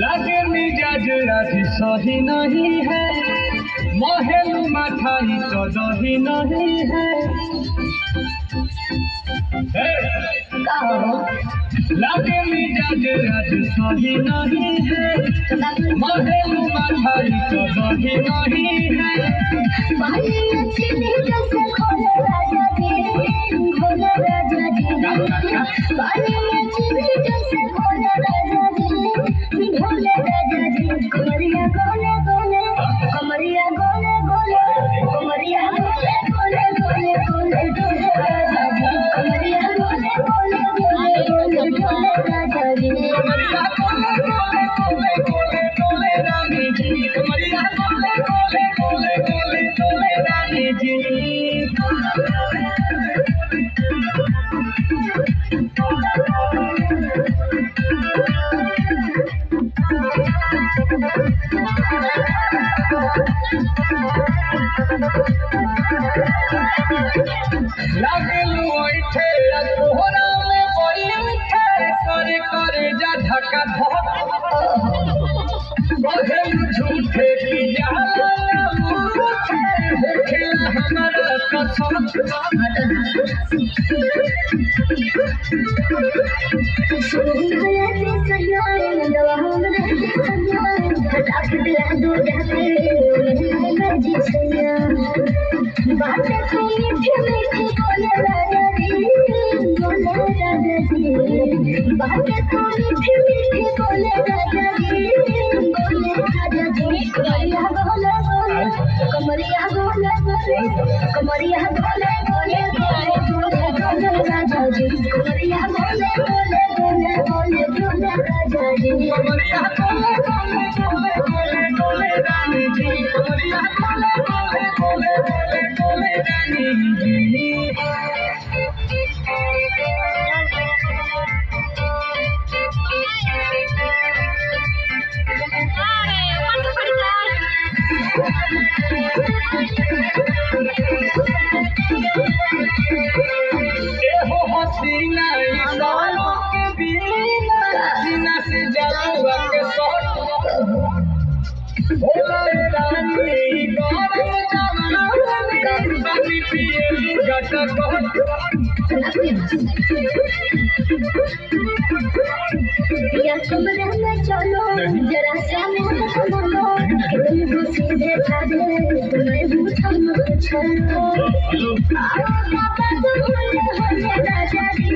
लगे मिजाज आज सही नहीं है, महल मठाई तो दही नहीं है। लगे मिजाज आज सही नहीं है, महल मठाई तो दही नहीं है। लगलू ऐठे कोहरा में बैठे करे करे जा धक्का धक कहलू झूठे की जाला देखे हमारा कसम हसीना के बिना सीना से जलवा के सोट भोला रानी गरम जवानी पिए गटक या तुम रहना चलो जरा सा मेरे को सीधे साधे तुम्हें पूछो चलो पापा तो बोले राजा जी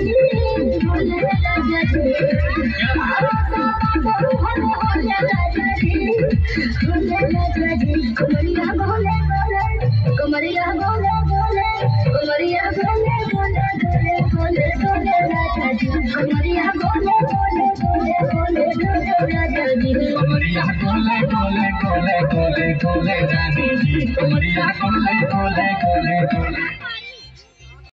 बोले राजा जी पापा तो बोले राजा जी बोले राजा जी कमरिया बोले बोले कमरिया बोले बोले कमरिया बोले बोले बोले बोले राजा जी कमरिया बोले बोले बोले बोले राजा जी कमरिया बोले बोले बोले बोले बोले रानी जी कमरिया बोले बोले बोले बोले